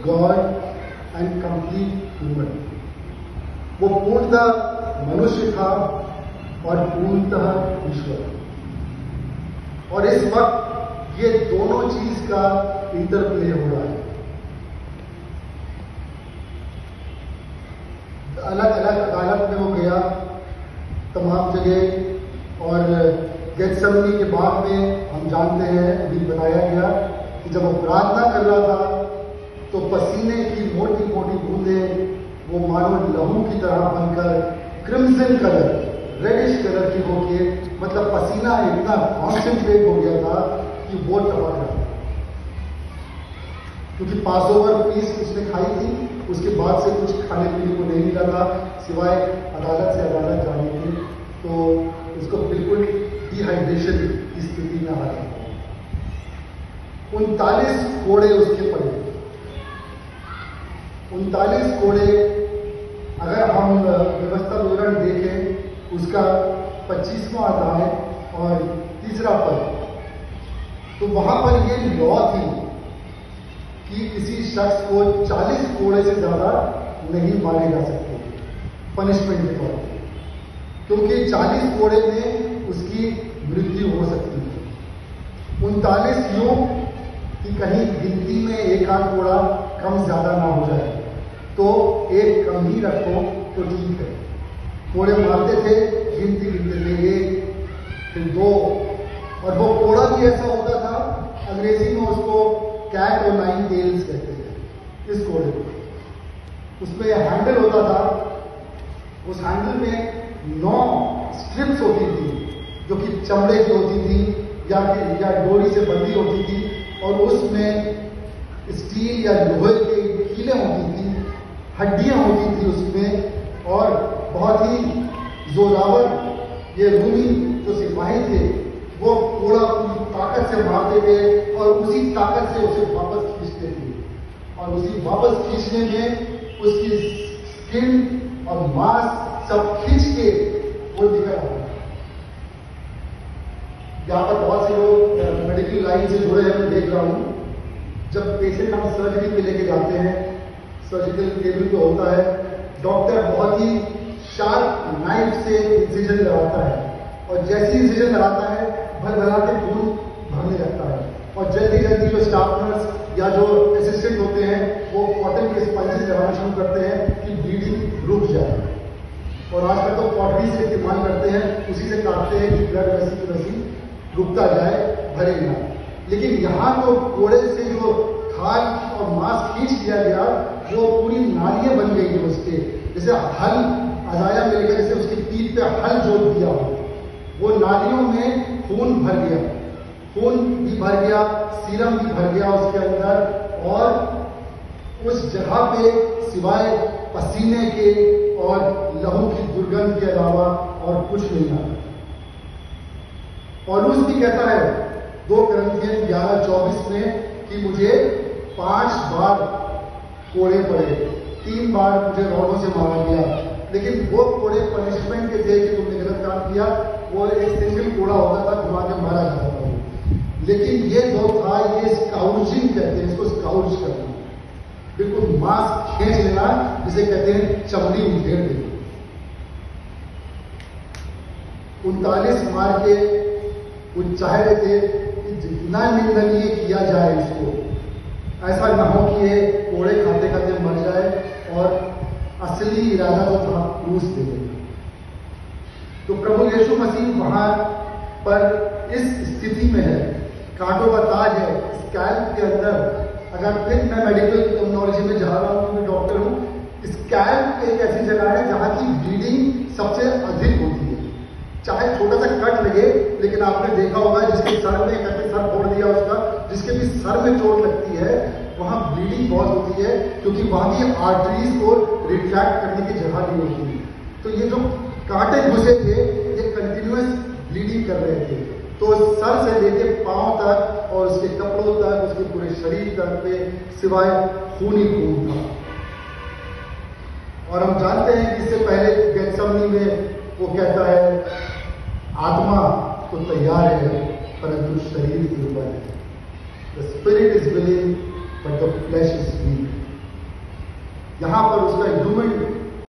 God and complete human. वो पूर्णतः मनुष्य था और पूर्णतः ईश्वर। और इस वक्त ये दोनों चीज का इंटरप्ले हो रहा है। अलग अलग अदालत में वो गया तमाम जगह, और गेत्सेमनी के बाग में हम जानते हैं, अभी बताया गया कि जब वो प्रार्थना कर रहा था तो पसीने की मोटी मोटी बूंदें वो मानो लहू की तरह बनकर क्रिम्सन कलर, रेडिश कलर की होके, मतलब पसीना इतना कॉन्सेंट्रेट हो गया था कि वो टपक रहा था। क्योंकि पासओवर फीस उसने खाई थी, उसके बाद से कुछ खाने पीने को नहीं मिला था सिवाय अदालत से अदालत जाने के, तो उसको बिल्कुल डिहाइड्रेशन की स्थिति में आ गया। 39 कोड़े उसके पड़े। 39 कोड़े, अगर हम व्यवस्था विवरण देखें उसका 25वां अध्याय और 3रा पद, तो वहां पर ये लॉ थी कि किसी शख्स को 40 कोड़े से ज्यादा नहीं मारे जा सकते पनिशमेंट के तौर पर, क्योंकि 40 कोड़े में उसकी मृत्यु हो सकती है। 39 यूं कि कहीं गिनती में एक आध कोड़ा कम ज्यादा ना हो जाए, तो एक कम ही रखो तो ठीक है। कोड़े मारते थे, गिनते गिनते थे, 1 फिर 2, और वो कोड़ा भी ऐसा होता था, अंग्रेजी में उसको कैट और 9 टेल्स कहते हैं इस कोड़े को। उसमें हैंडल होता था, उस हैंडल में 9 स्ट्रिप्स होती थी जो कि चमड़े की होती थी या डोरी से बंधी होती थी, और उसमें स्टील या लोहे के कीलें होती थी, हड्डियां होती थी उसमें, और बहुत ही जोरावर ये रूमी जो सिपाही थे वो कोड़ा पूरी ताकत से मारते थे और उसी ताकत से उसे वापस खींचते थे, और उसी वापस खींचने में उसकी स्किन और मांस सब खींच के वो निकल आता। यहाँ पर बहुत से लोग मेडिकल लाइन से जुड़े हैं, मैं देख रहा हूं। जब पेशेंट हम सर्जरी पे लेके जाते हैं, सर्जिकल टेबल पे होता है, डॉक्टर बहुत ही शार्प नाइफ से इंसिजन लगाता है, और जैसे इंसिजन लगाता है भर भरा के खून भरने लगता है, और जल्दी जल्दी जो स्टाफ नर्स या जो असिस्टेंट होते हैं वो कॉटन के स्पंजेस लगाना शुरू करते हैं कि ब्लीडिंग रुक जाए। और आजकल तो पॉटरी से इस्तेमाल करते हैं, उसी से काटते हैं कि ब्लड वैसी की वैसी रुकता जाए, भरे ना। लेकिन यहाँ तो कोड़े से जो खाल और मांस खींच दिया गया, वो पूरी नालियां बन गई है उसके, जैसे हल अजाया मिलकर जैसे उसकी पीठ पे हल जोड़ दिया हो, वो नालियों में खून भर गया, खून भी भर गया, सीरम भी भर गया उसके अंदर, और उस जगह पे सिवाय पसीने के और लहू की दुर्गंध के अलावा और कुछ नहीं था। पौलुस भी कहता है 2 कुरिन्थियन 11:24 में कि मुझे 5 बार कोड़े पड़े, 3 बार मुझे रॉडों से मारा गया, लेकिन वो कोड़े पनिशमेंट के थे कि तुमने गलत काम किया, वो एक सिंगल कोड़ा होता था, घुमा के मारा जाता था। लेकिन ये जो था, ये स्काउजिंग कहते हैं, इसको स्काउज करना, बिल्कुल मांस खींच लेना, जिसे कहते हैं चमड़ी उधेड़ देना। 39 मार के वो चाह रहे थे कि जितना निंदनीय किया जाए इसको, ऐसा न हो कि ये कोड़े खाते खाते मर जाए, और असली इरादा जो था क्रूस दे दे। तो प्रभु यीशु मसीह वहां पर इस स्थिति में है, कांटों का ताज है स्कैल्प के अंदर। अगर फिर मैं मेडिकल टर्मिनोलॉजी में जा रहा हूं, मैं डॉक्टर हूं, स्कैल्प एक ऐसी जगह है जहां की ब्लीडिंग सबसे अधिक होती है। चाहे छोटा सा कट लगे, लेकिन आपने देखा होगा जिसके सर में करके सर फोड़ दिया उसका, जिसके भी सर में चोट लगती है, वहां ब्लीडिंग बहुत होती है, क्योंकि वहां की आर्टरीज को रिट्रैक्ट करने की जगह नहीं होती है। तो ये जो कांटे घुसे थे, ये कंटिन्यूअस ब्लीडिंग कर रहे थे, तो सर से लेके पांव तक और उसके कपड़ों तक, उसके पूरे शरीर तक पे सिवाय खून ही खून था। और हम जानते हैं कि इससे पहले गेत्सेमनी में वो कहता है आत्मा तो तैयार है परंतु शरीर दुर्बल है। The spirit is willing but the flash is weak. यहाँ पर उसका ह्यूमन